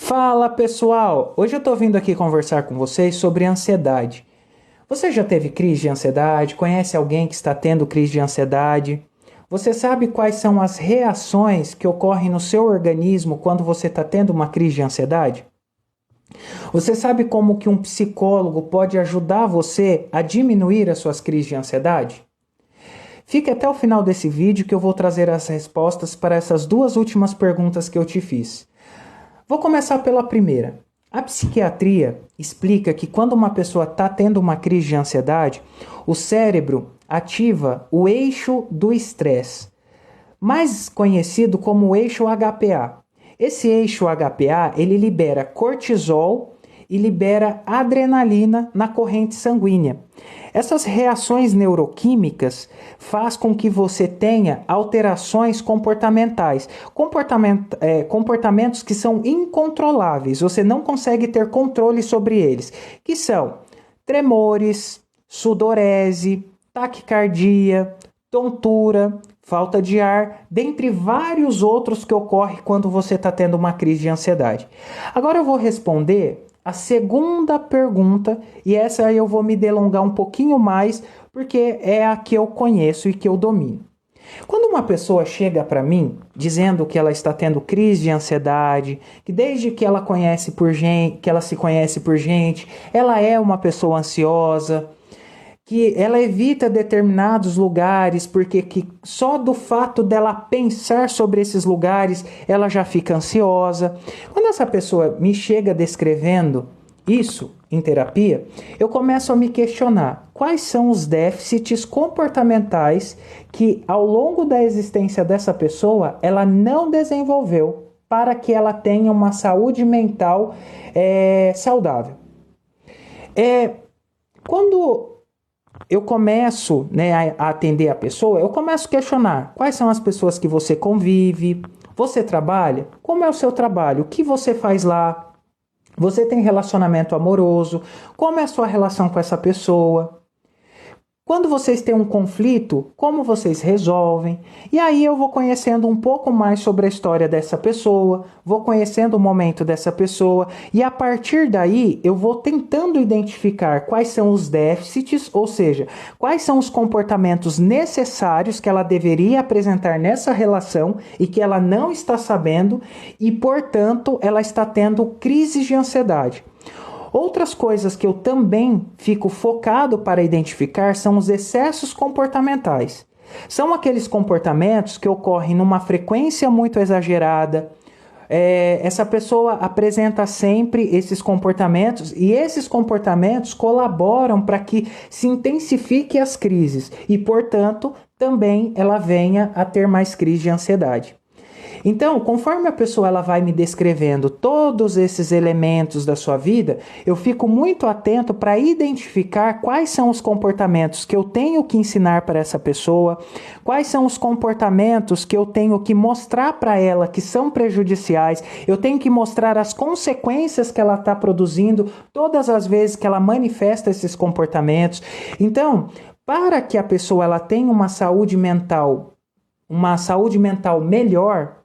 Fala pessoal! Hoje eu tô vindo aqui conversar com vocês sobre ansiedade. Você já teve crise de ansiedade? Conhece alguém que está tendo crise de ansiedade? Você sabe quais são as reações que ocorrem no seu organismo quando você está tendo uma crise de ansiedade? Você sabe como que um psicólogo pode ajudar você a diminuir as suas crises de ansiedade? Fique até o final desse vídeo que eu vou trazer as respostas para essas duas últimas perguntas que eu te fiz. Vou começar pela primeira. A psiquiatria explica que quando uma pessoa está tendo uma crise de ansiedade, o cérebro ativa o eixo do estresse, mais conhecido como o eixo HPA. Esse eixo HPA, ele libera cortisol e libera adrenalina na corrente sanguínea. Essas reações neuroquímicas faz com que você tenha alterações comportamentais, comportamentos que são incontroláveis, você não consegue ter controle sobre eles, que são tremores, sudorese, taquicardia, tontura, falta de ar, dentre vários outros que ocorrem quando você está tendo uma crise de ansiedade. Agora eu vou responder a segunda pergunta, e essa eu vou me delongar um pouquinho mais, porque é a que eu conheço e que eu domino. Quando uma pessoa chega para mim dizendo que ela está tendo crise de ansiedade, que desde que ela se conhece por gente, ela é uma pessoa ansiosa, que ela evita determinados lugares porque que só do fato dela pensar sobre esses lugares ela já fica ansiosa. Quando essa pessoa me chega descrevendo isso em terapia, eu começo a me questionar quais são os déficits comportamentais que ao longo da existência dessa pessoa ela não desenvolveu para que ela tenha uma saúde mental saudável. Quando eu começo a atender a pessoa, eu começo a questionar quais são as pessoas que você convive, você trabalha, como é o seu trabalho, o que você faz lá, você tem relacionamento amoroso, como é a sua relação com essa pessoa. Quando vocês têm um conflito, como vocês resolvem? E aí eu vou conhecendo um pouco mais sobre a história dessa pessoa, vou conhecendo o momento dessa pessoa, e a partir daí eu vou tentando identificar quais são os déficits, ou seja, quais são os comportamentos necessários que ela deveria apresentar nessa relação e que ela não está sabendo e, portanto, ela está tendo crises de ansiedade. Outras coisas que eu também fico focado para identificar são os excessos comportamentais. São aqueles comportamentos que ocorrem numa frequência muito exagerada. Essa pessoa apresenta sempre esses comportamentos e esses comportamentos colaboram para que se intensifique as crises e, portanto, também ela venha a ter mais crise de ansiedade. Então, conforme a pessoa ela vai me descrevendo todos esses elementos da sua vida, eu fico muito atento para identificar quais são os comportamentos que eu tenho que ensinar para essa pessoa, quais são os comportamentos que eu tenho que mostrar para ela que são prejudiciais, eu tenho que mostrar as consequências que ela está produzindo todas as vezes que ela manifesta esses comportamentos. Então, para que a pessoa ela tenha uma saúde mental melhor,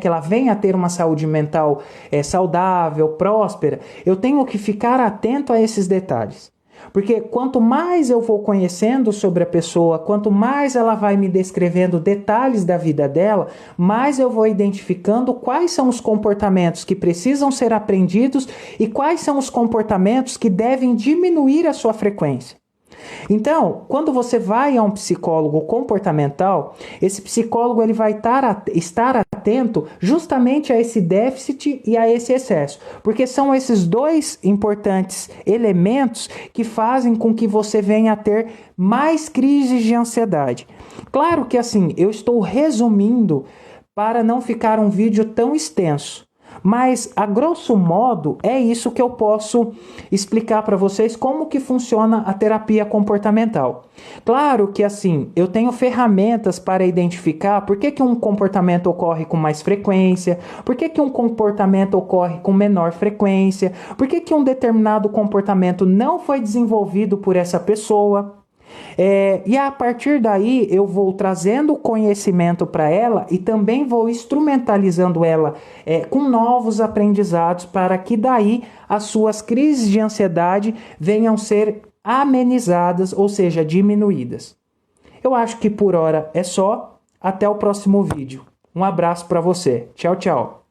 que ela venha a ter uma saúde mental saudável, próspera, eu tenho que ficar atento a esses detalhes. Porque quanto mais eu vou conhecendo sobre a pessoa, quanto mais ela vai me descrevendo detalhes da vida dela, mais eu vou identificando quais são os comportamentos que precisam ser aprendidos e quais são os comportamentos que devem diminuir a sua frequência. Então, quando você vai a um psicólogo comportamental, esse psicólogo ele vai estar atento justamente a esse déficit e a esse excesso, porque são esses dois importantes elementos que fazem com que você venha a ter mais crises de ansiedade. Claro que assim, eu estou resumindo para não ficar um vídeo tão extenso. Mas, a grosso modo, é isso que eu posso explicar para vocês como que funciona a terapia comportamental. Claro que, assim, eu tenho ferramentas para identificar por que um comportamento ocorre com mais frequência, por que um comportamento ocorre com menor frequência, por que um determinado comportamento não foi desenvolvido por essa pessoa. E a partir daí eu vou trazendo conhecimento para ela e também vou instrumentalizando ela com novos aprendizados para que daí as suas crises de ansiedade venham ser amenizadas, ou seja, diminuídas. Eu acho que por hora é só. Até o próximo vídeo. Um abraço para você. Tchau, tchau.